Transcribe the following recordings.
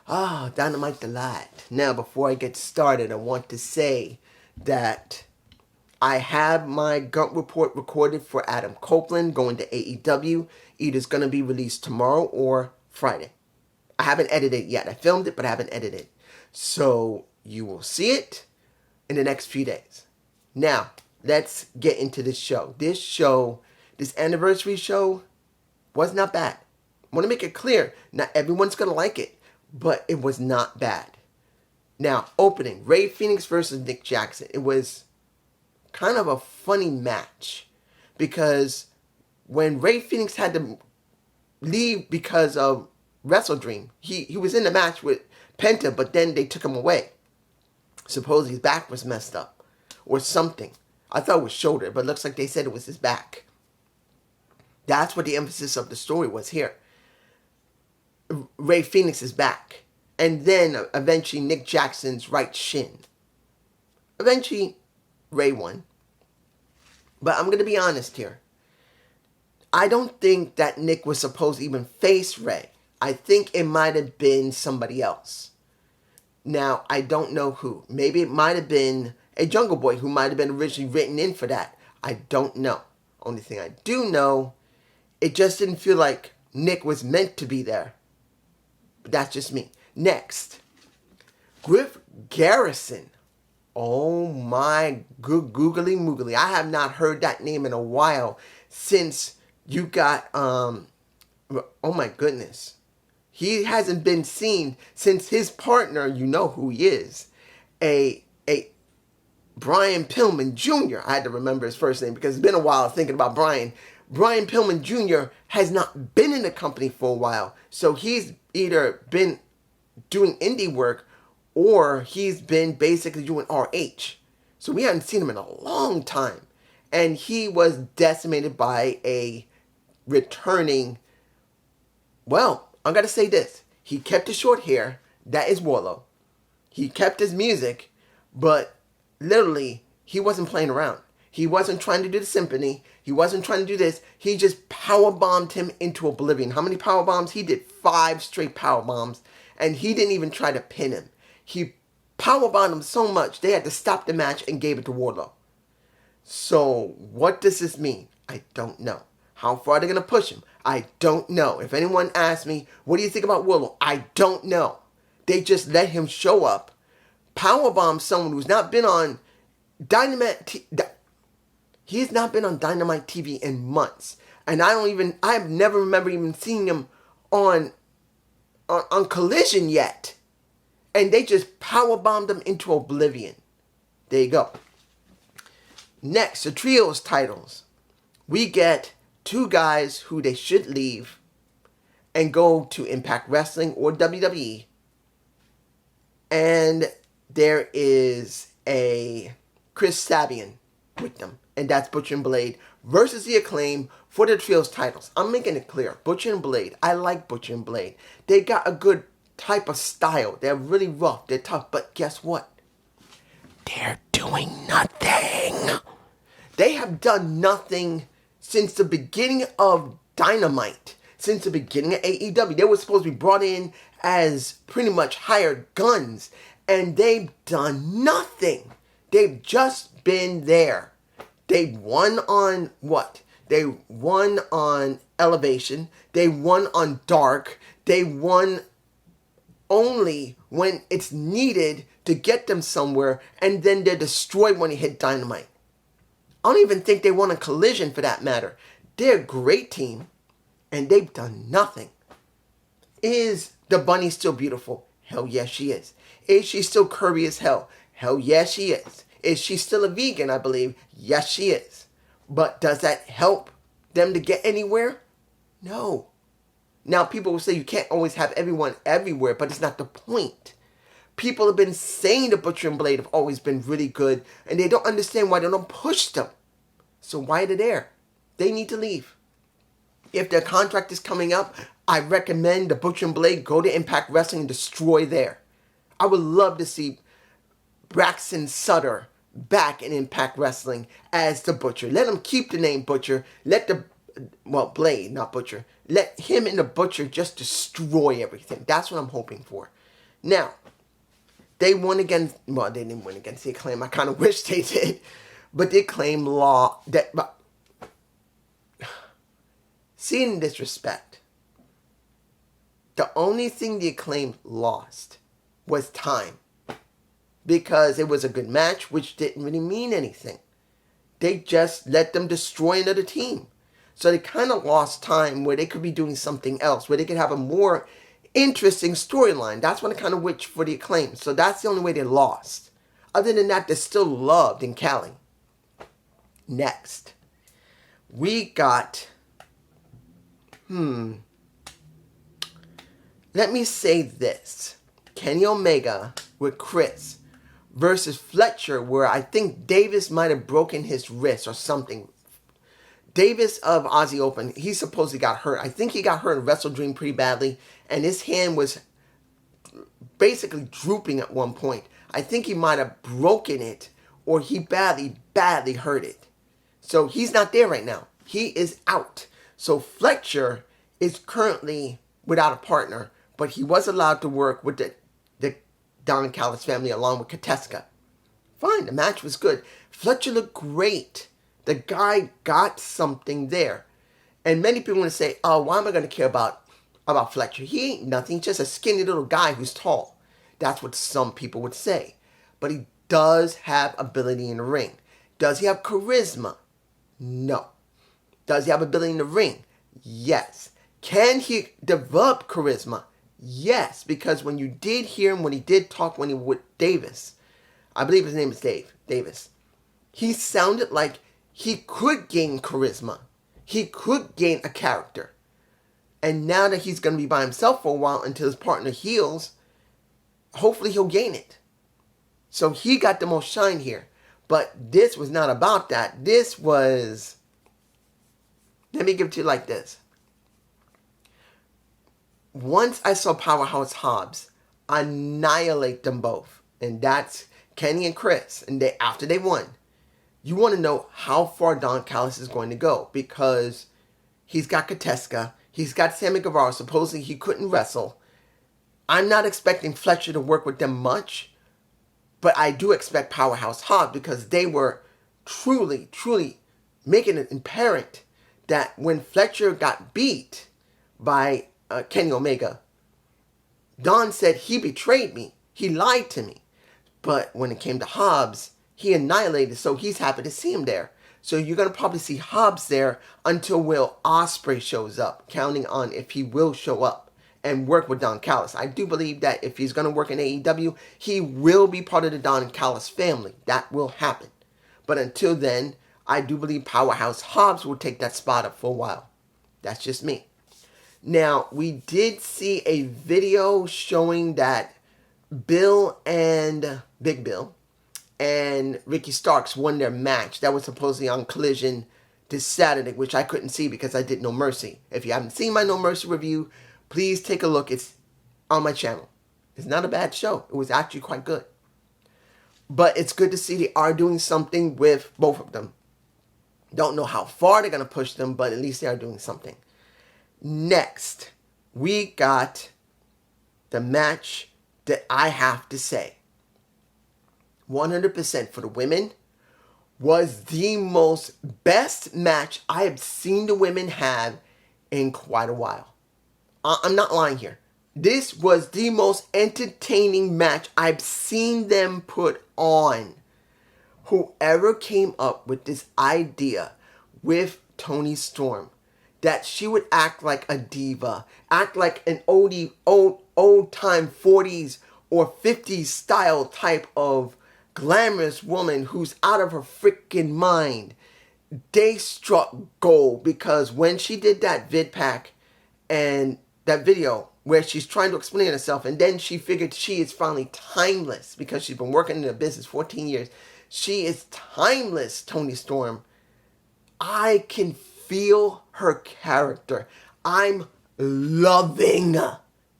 Dynamite Delight. Now, before I get started, I want to say that I have my gut report recorded for Adam Copeland going to AEW. Either it's going to be released tomorrow or Friday. I haven't edited it yet. I filmed it, but I haven't edited it. So you will see it in the next few days. Now, let's get into this show. This anniversary show, was not bad. I want to make it clear, not everyone's going to like it, but it was not bad. Now, opening, Rey Fenix versus Nick Jackson. It was kind of a funny match because when Rey Fenix had to leave because of Wrestle Dream, he was in the match with Penta, but then they took him away. Supposedly his back was messed up or something. I thought it was shoulder, but it looks like they said it was his back. That's what the emphasis of the story was here. Rey Fenix is back. And then eventually Nick Jackson's right shin. Eventually Rey won. But I'm going to be honest here. I don't think that Nick was supposed to even face Rey. I think it might have been somebody else. Now, I don't know who. Maybe it might have been a Jungle Boy who might have been originally written in for that. I don't know. Only thing I do know, it just didn't feel like Nick was meant to be there. But that's just me. Next, Griff Garrison. Oh my googly moogly. I have not heard that name in a while since you got, oh my goodness. He hasn't been seen since his partner, you know who he is, a Brian Pillman Jr. I had to remember his first name because it's been a while thinking about Brian. Brian Pillman Jr. has not been in the company for a while. So he's either been doing indie work or he's been basically doing RH. So we haven't seen him in a long time. And he was decimated by a returning, well, I'm going to say this. He kept his short hair. That is Warlow. He kept his music, but literally, he wasn't playing around. He wasn't trying to do the symphony. He wasn't trying to do this. He just powerbombed him into oblivion. How many powerbombs? He did 5 straight powerbombs, and he didn't even try to pin him. He powerbombed him so much, they had to stop the match and gave it to Warlow. So, what does this mean? I don't know. How far are they going to push him? I don't know. If anyone asks me, what do you think about Warlow? I don't know. They just let him show up, powerbomb someone who's not been on Dynamite. He has not been on Dynamite TV in months. And I've never remember even seeing him on Collision yet. And they just powerbombed him into oblivion. There you go. Next, the trios titles. We get 2 guys who they should leave and go to Impact Wrestling or WWE. And there is a Chris Sabian with them. And that's Butcher and Blade versus the Acclaim for the trios titles. I'm making it clear. Butcher and Blade. I like Butcher and Blade. They got a good type of style. They're really rough. They're tough. But guess what? They're doing nothing. They have done nothing since the beginning of Dynamite. Since the beginning of AEW. They were supposed to be brought in as pretty much hired guns. And they've done nothing. They've just been there. They won on what? They won on Elevation. They won on Dark. They won only when it's needed to get them somewhere. And then they're destroyed when they hit Dynamite. I don't even think they won a Collision for that matter. They're a great team. And they've done nothing. Is the bunny still beautiful? Hell yes, she is. Is she still curvy as hell? Hell yes, she is. Is she still a vegan, I believe? Yes, she is. But does that help them to get anywhere? No. Now, people will say you can't always have everyone everywhere, but it's not the point. People have been saying the Butcher and Blade have always been really good, and they don't understand why they don't push them. So why are they there? They need to leave. If their contract is coming up, I recommend the Butcher and Blade go to Impact Wrestling and destroy there. I would love to see Braxton Sutter back in Impact Wrestling as the Butcher. Let him keep the name Butcher. Let Blade, not Butcher. Let him and the Butcher just destroy everything. That's what I'm hoping for. Now, they won against, well, they didn't win against the Acclaim. I kind of wish they did. But the Acclaim seeing disrespect, the only thing the Acclaim lost was time. Because it was a good match, which didn't really mean anything. They just let them destroy another team. So they kind of lost time where they could be doing something else, where they could have a more interesting storyline. That's what I kind of wish for the Acclaim. So that's the only way they lost. Other than that, they're still loved in Cali. Next, we got, let me say this. Kenny Omega with Chris versus Fletcher, where I think Davis might have broken his wrist or something. Davis of Aussie Open, he supposedly got hurt. I think he got hurt in Wrestle Dream pretty badly, and his hand was basically drooping at one point. I think he might have broken it, or he badly hurt it. So he's not there right now. He is out. So Fletcher is currently without a partner, but he was allowed to work with the Don Callis family along with Kateska. Fine, the match was good. Fletcher looked great. The guy got something there. And many people want to say, oh, why am I going to care about Fletcher? He ain't nothing, just a skinny little guy who's tall. That's what some people would say. But he does have ability in the ring. Does he have charisma? No. Does he have ability in the ring? Yes. Can he develop charisma? Yes, because when you did hear him, when he did talk when he was with Davis, I believe his name is Davis, he sounded like he could gain charisma. He could gain a character. And now that he's going to be by himself for a while until his partner heals, hopefully he'll gain it. So he got the most shine here. But this was not about that. This was, let me give it to you like this. Once I saw Powerhouse Hobbs annihilate them both, and that's Kenny and Chris, and after they won, you want to know how far Don Callis is going to go, because he's got Kateska, he's got Sammy Guevara, supposedly he couldn't wrestle. I'm not expecting Fletcher to work with them much, but I do expect Powerhouse Hobbs, because they were truly making it apparent that when Fletcher got beat by Kenny Omega, Don said he betrayed me. He lied to me. But when it came to Hobbs, he annihilated, so he's happy to see him there. So you're going to probably see Hobbs there until Will Ospreay shows up, counting on if he will show up and work with Don Callis. I do believe that if he's going to work in AEW, he will be part of the Don Callis family. That will happen. But until then, I do believe Powerhouse Hobbs will take that spot up for a while. That's just me. Now, we did see a video showing that Bill and Big Bill and Ricky Starks won their match. That was supposedly on Collision this Saturday, which I couldn't see because I did No Mercy. If you haven't seen my No Mercy review, please take a look. It's on my channel. It's not a bad show. It was actually quite good. But it's good to see they are doing something with both of them. Don't know how far they're going to push them, but at least they are doing something. Next, we got the match that I have to say, 100% for the women, was the most best match I have seen the women have in quite a while. I'm not lying here. This was the most entertaining match I've seen them put on. Whoever came up with this idea with Toni Storm, that she would act like a diva, act like an old time 40s or 50s style type of glamorous woman who's out of her freaking mind. They struck gold, because when she did that vid pack and that video where she's trying to explain herself, and then she figured she is finally timeless because she's been working in the business 14 years. She is timeless, Toni Storm. I can feel her character. I'm loving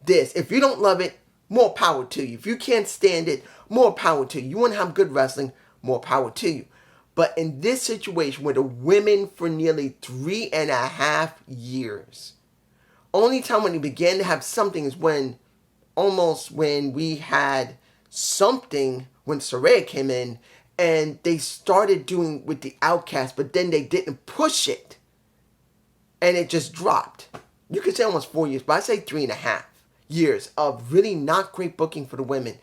this. If you don't love it, more power to you. If you can't stand it, more power to you. You want to have good wrestling, more power to you. But in this situation where the women for nearly 3.5 years, only time when they began to have something is when almost when we had something when Saraya came in, and they started doing with the Outcast, but then they didn't push it, and it just dropped. You could say almost 4 years, but I say 3.5 years of really not great booking for the women.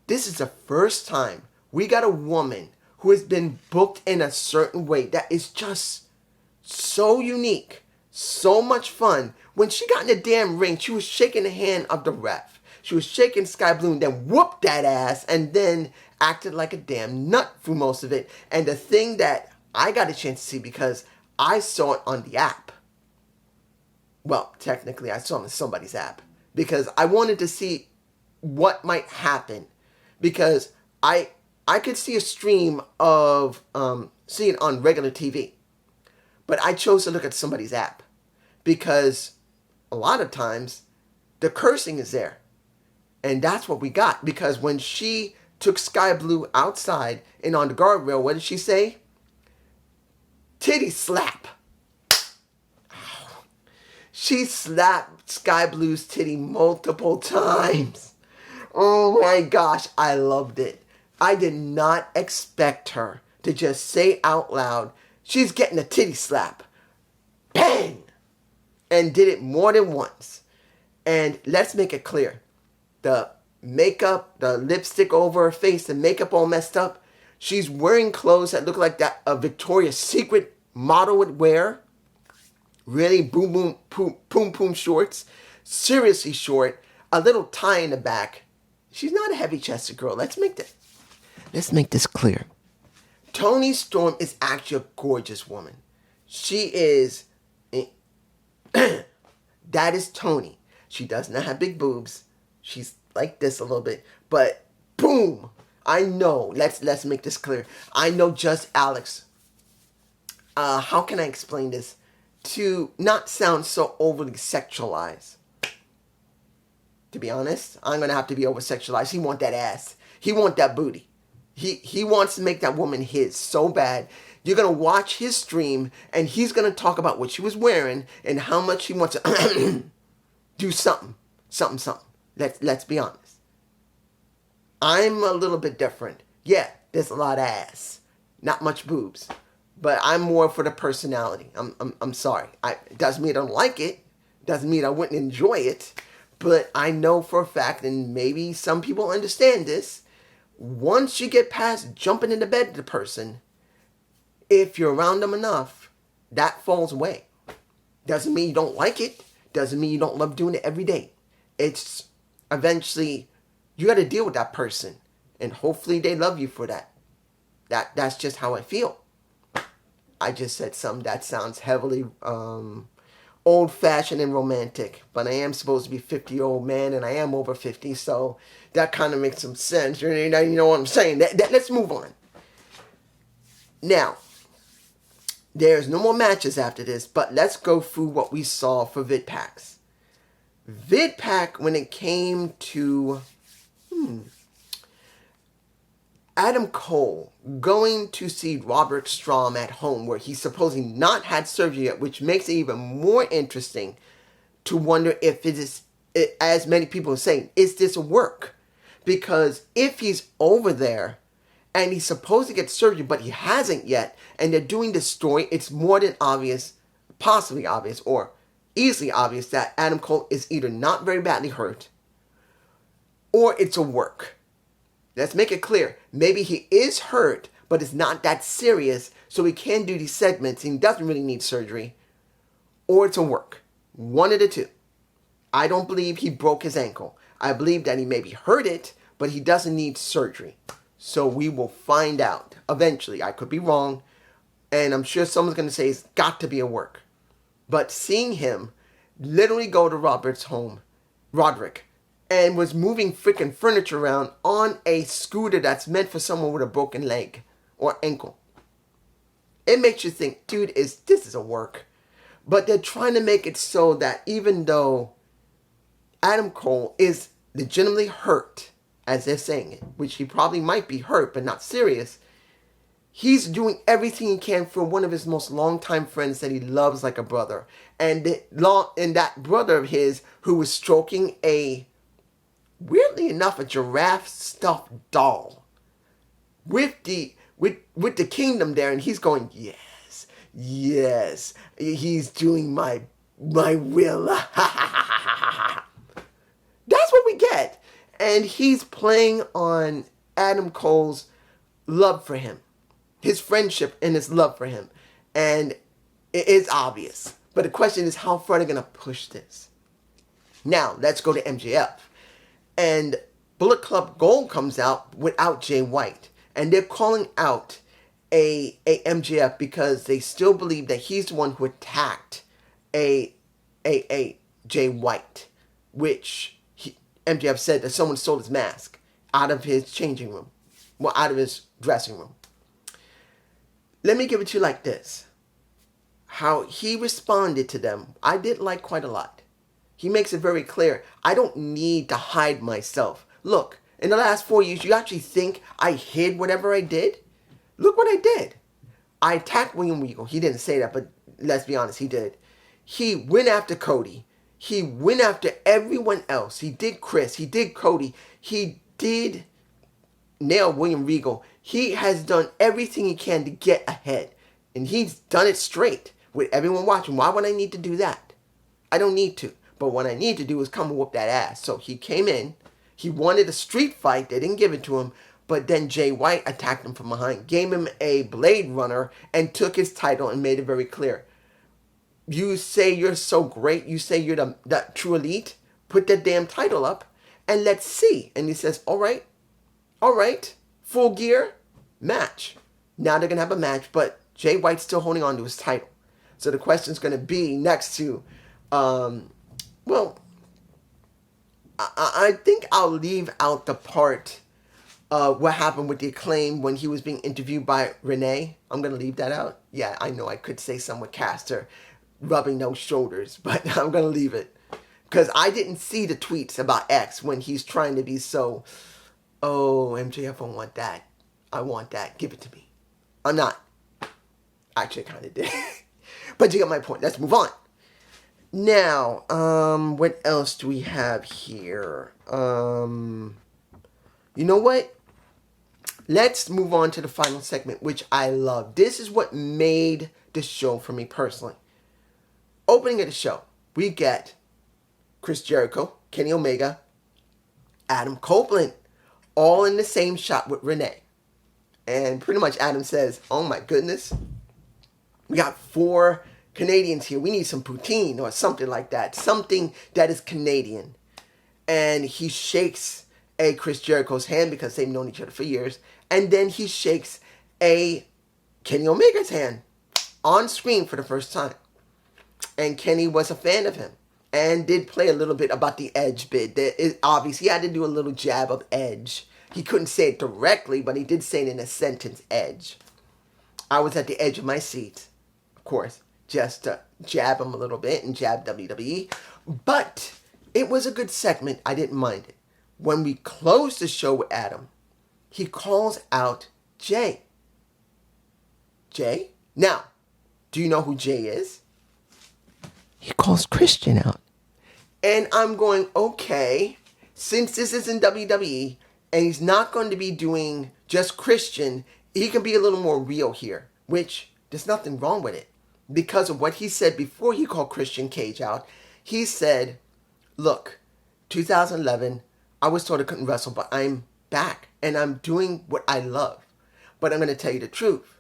This is the first time we got a woman who has been booked in a certain way that is just so unique, so much fun. When she got in the damn ring, she was shaking the hand of the ref. She was shaking Sky Blue and then whooped that ass and then acted like a damn nut through most of it. And the thing that I got a chance to see because I saw it on the app. Well, technically I saw it on somebody's app because I wanted to see what might happen because I could see a stream of seeing it on regular TV. But I chose to look at somebody's app because a lot of times the cursing is there. And that's what we got. Because when she took Sky Blue outside and on the guardrail, what did she say? Titty slap. She slapped Sky Blue's titty multiple times. Oh my gosh, I loved it. I did not expect her to just say out loud, she's getting a titty slap. Bang! And did it more than once. And let's make it clear. The makeup, the lipstick over her face, the makeup all messed up. She's wearing clothes that look like that a Victoria's Secret model would wear. Really boom boom shorts. Seriously short. A little tie in the back. She's not a heavy-chested girl. Let's make this clear. Toni Storm is actually a gorgeous woman. She is... that is Toni. She does not have big boobs. She's like this a little bit. But, boom! I know. Let's make this clear. I know just Alex. How can I explain this? To not sound so overly sexualized. To be honest, I'm going to have to be over-sexualized. He want that ass. He want that booty. He wants to make that woman his so bad. You're going to watch his stream, and he's going to talk about what she was wearing and how much he wants to do something. Let's be honest. I'm a little bit different. Yeah, there's a lot of ass. Not much boobs. But I'm more for the personality. I'm sorry. It doesn't mean I don't like it. Doesn't mean I wouldn't enjoy it. But I know for a fact, and maybe some people understand this, once you get past jumping into bed with the person, if you're around them enough, that falls away. Doesn't mean you don't like it. Doesn't mean you don't love doing it every day. It's eventually, you got to deal with that person. And hopefully they love you for that. That's just how I feel. I just said something that sounds heavily old-fashioned and romantic. But I am supposed to be a 50-year-old man, and I am over 50, so that kind of makes some sense. You know what I'm saying? Let's move on. Now, there's no more matches after this, but let's go through what we saw for VidPacks. VidPack, when it came to Adam Cole going to see Robert Strom at home, where he supposedly not had surgery yet, which makes it even more interesting to wonder if it is, as many people are saying, is this a work? Because if he's over there and he's supposed to get surgery, but he hasn't yet, and they're doing this story, it's more than obvious, possibly obvious, or easily obvious that Adam Cole is either not very badly hurt, or it's a work. Let's make it clear. Maybe he is hurt, but it's not that serious, so he can do these segments and he doesn't really need surgery. Or it's a work. One of the two. I don't believe he broke his ankle. I believe that he maybe hurt it, but he doesn't need surgery. So we will find out eventually. I could be wrong, and I'm sure someone's going to say it's got to be a work. But seeing him literally go to Robert's home, Roderick, and was moving freaking furniture around on a scooter that's meant for someone with a broken leg or ankle. It makes you think, dude, this is a work. But they're trying to make it so that even though Adam Cole is legitimately hurt, as they're saying it, which he probably might be hurt, but not serious, he's doing everything he can for one of his most longtime friends that he loves like a brother. And that brother of his who was stroking a weirdly enough, a giraffe stuffed doll with the kingdom there, and he's going, yes, yes, he's doing my will. That's what we get. And he's playing on Adam Cole's love for him, his friendship and his love for him. And it is obvious. But the question is, how far are they going to push this? Now, let's go to MJF. And Bullet Club Gold comes out without Jay White. And they're calling out a MJF because they still believe that he's the one who attacked a Jay White, which MJF said that someone stole his mask out of his changing room. Well, out of his dressing room. Let me give it to you like this. How he responded to them, I did like quite a lot. He makes it very clear, I don't need to hide myself. Look, in the last 4 years, you actually think I hid whatever I did? Look what I did. I attacked William Regal. He didn't say that, but let's be honest, he did. He went after Cody. He went after everyone else. He did Chris. He did Cody. He did nail William Regal. He has done everything he can to get ahead. And he's done it straight with everyone watching. Why would I need to do that? I don't need to. But what I need to do is come and whoop that ass. So he came in. He wanted a street fight. They didn't give it to him. But then Jay White attacked him from behind, gave him a Blade Runner, and took his title and made it very clear. You say you're so great. You say you're the true elite. Put that damn title up and let's see. And he says, all right, Full Gear, match. Now they're going to have a match, but Jay White's still holding on to his title. So the question's going to be next to, I think I'll leave out the part what happened with the Acclaim when he was being interviewed by Renee. I'm going to leave that out. Yeah, I know I could say something with Caster rubbing those shoulders, but I'm going to leave it. Because I didn't see the tweets about X when he's trying to be so, oh, MJF, I want that. I want that. Give it to me. I'm not. Actually, I kind of did. But you got my point. Let's move on. Now, what else do we have here? You know what? Let's move on to the final segment, which I love. This is what made the show for me personally. Opening of the show, we get Chris Jericho, Kenny Omega, Adam Copeland, all in the same shot with Renee. And pretty much Adam says, oh my goodness, we got 4 Canadians here. We need some poutine or something like that. Something that is Canadian. And he shakes a Chris Jericho's hand because they've known each other for years. And then he shakes a Kenny Omega's hand on screen for the first time. And Kenny was a fan of him and did play a little bit about the Edge bit. Obviously, he had to do a little jab of Edge. He couldn't say it directly, but he did say it in a sentence, Edge. I was at the edge of my seat, of course, just to jab him a little bit and jab WWE. But it was a good segment. I didn't mind it. When we closed the show with Adam, he calls out Jay. Jay? Now, do you know who Jay is? He calls Christian out. And I'm going, okay, since this isn't WWE, and he's not going to be doing just Christian, he can be a little more real here, which there's nothing wrong with it. Because of what he said before he called Christian Cage out, he said, look, 2011, I was told I couldn't wrestle, but I'm back, and I'm doing what I love. But I'm going to tell you the truth.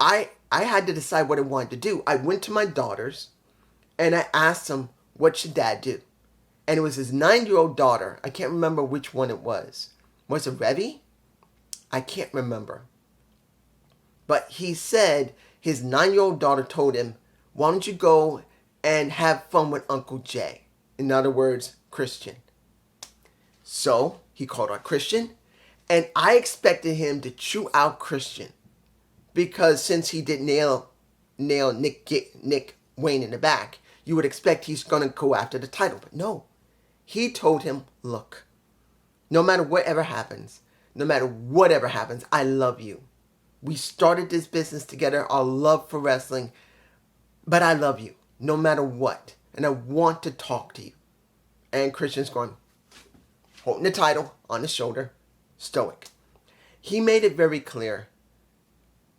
I had to decide what I wanted to do. I went to my daughters, and I asked them, what should Dad do? And it was his 9-year-old daughter. I can't remember which one it was. Was it Revy? I can't remember. But he said his 9-year-old daughter told him, why don't you go and have fun with Uncle Jay? In other words, Christian. So he called out Christian, and I expected him to chew out Christian. Because since he did nail Nick Wayne in the back, you would expect he's going to go after the title. But no. He told him, look, no matter whatever happens, I love you. We started this business together, our love for wrestling, but I love you no matter what. And I want to talk to you. And Christian's going, holding the title on his shoulder, stoic. He made it very clear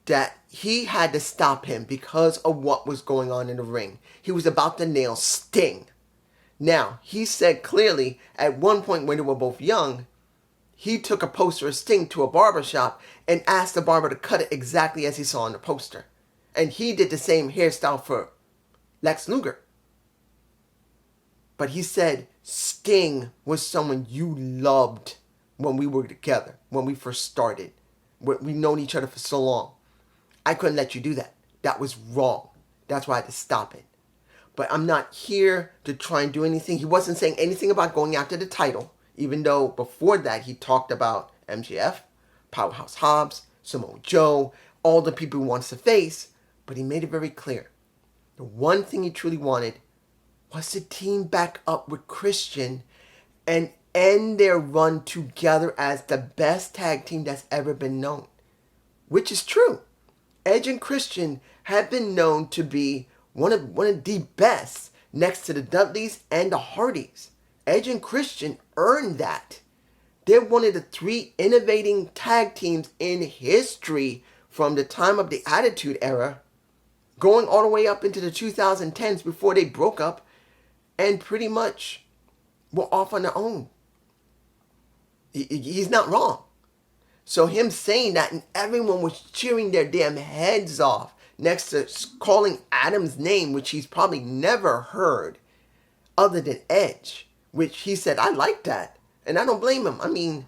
that he had to stop him because of what was going on in the ring. He was about to nail Sting. Now, he said clearly at one point when they were both young, he took a poster of Sting to a barbershop and asked the barber to cut it exactly as he saw on the poster. And he did the same hairstyle for Lex Luger. But he said Sting was someone you loved when we were together, when we first started. We've known each other for so long. I couldn't let you do that. That was wrong. That's why I had to stop it. But I'm not here to try and do anything. He wasn't saying anything about going after the title, even though before that he talked about MJF, Powerhouse Hobbs, Samoa Joe, all the people he wants to face. But he made it very clear. The one thing he truly wanted was to team back up with Christian and end their run together as the best tag team that's ever been known. Which is true. Edge and Christian have been known to be one of the best next to the Dudleys and the Hardys. Edge and Christian earned that. They're one of the 3 innovating tag teams in history from the time of the Attitude Era, going all the way up into the 2010s before they broke up and pretty much were off on their own. He's not wrong. So him saying that and everyone was cheering their damn heads off next to calling Adam's name, which he's probably never heard other than Edge, which he said, I like that. And I don't blame him. I mean,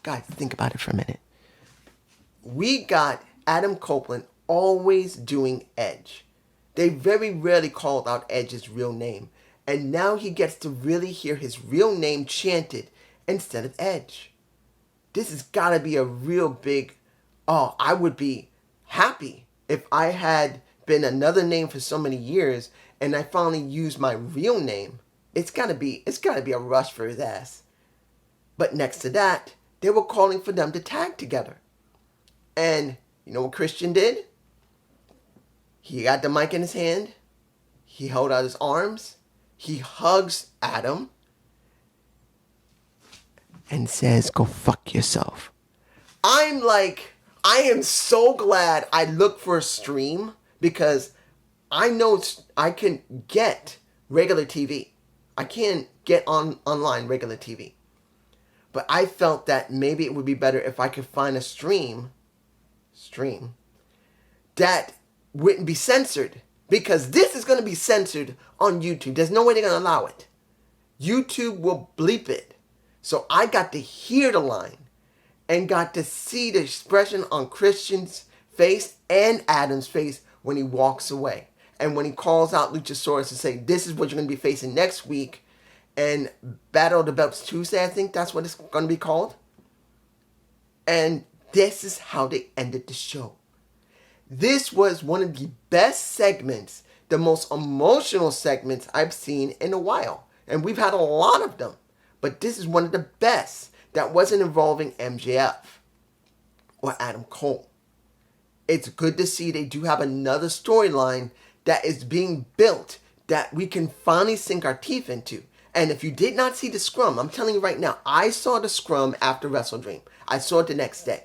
guys, think about it for a minute. We got Adam Copeland always doing Edge. They very rarely called out Edge's real name. And now he gets to really hear his real name chanted instead of Edge. This has got to be a real big, I would be happy if I had been another name for so many years and I finally used my real name. It's got to be a rush for his ass. But next to that, they were calling for them to tag together. And you know what Christian did? He got the mic in his hand. He held out his arms. He hugs Adam and says, go fuck yourself. I am so glad I looked for a stream because I know I can get regular TV. I can get online regular TV. But I felt that maybe it would be better if I could find a stream that wouldn't be censored. Because this is going to be censored on YouTube. There's no way they're going to allow it. YouTube will bleep it. So I got to hear the line and got to see the expression on Christian's face and Adam's face when he walks away. And when he calls out Luchasaurus to say, this is what you're going to be facing next week. And Battle of the Belts Tuesday, I think that's what it's going to be called. And this is how they ended the show. This was one of the best segments, the most emotional segments I've seen in a while. And we've had a lot of them. But this is one of the best that wasn't involving MJF or Adam Cole. It's good to see they do have another storyline that is being built that we can finally sink our teeth into. And if you did not see the scrum, I'm telling you right now, I saw the scrum after Wrestle Dream. I saw it the next day.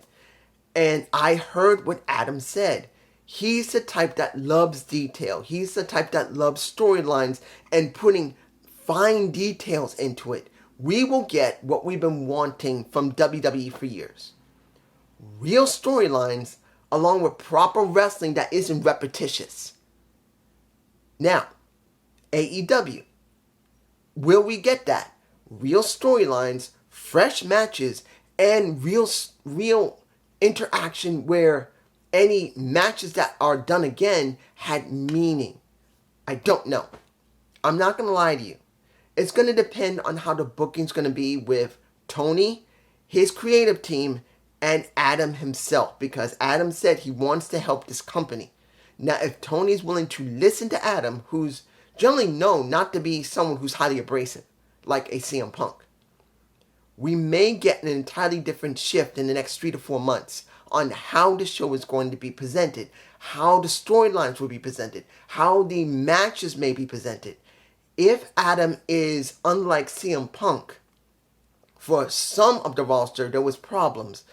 And I heard what Adam said. He's the type that loves detail. He's the type that loves storylines and putting fine details into it. We will get what we've been wanting from WWE for years. Real storylines along with proper wrestling that isn't repetitious. Now, AEW. Will we get that? Real storylines, fresh matches, and real interaction where any matches that are done again had meaning. I don't know. I'm not going to lie to you. It's going to depend on how the booking's going to be with Tony, his creative team, and Adam himself. Because Adam said he wants to help this company. Now, if Tony's willing to listen to Adam, who's generally known not to be someone who's highly abrasive, like a CM Punk, we may get an entirely different shift in the next 3 to 4 months on how the show is going to be presented, how the storylines will be presented, how the matches may be presented. If Adam is unlike CM Punk, for some of the roster, there was problems.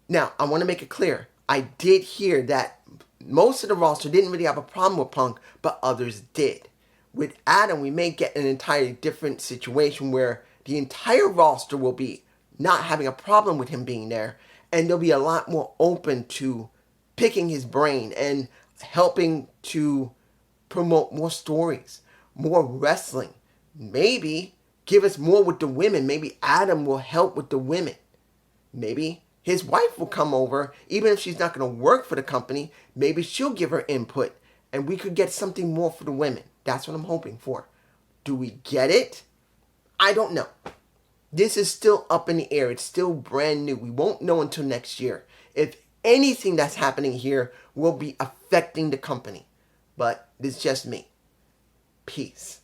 Now, I want to make it clear. I did hear that most of the roster didn't really have a problem with Punk, but others did. With Adam, we may get an entirely different situation where the entire roster will be not having a problem with him being there, and they'll be a lot more open to picking his brain and helping to promote more stories, more wrestling. Maybe give us more with the women. Maybe Adam will help with the women. Maybe his wife will come over, even if she's not going to work for the company. Maybe she'll give her input, and we could get something more for the women. That's what I'm hoping for. Do we get it? I don't know. This is still up in the air. It's still brand new. We won't know until next year if anything that's happening here will be affecting the company. But it's just me. Peace.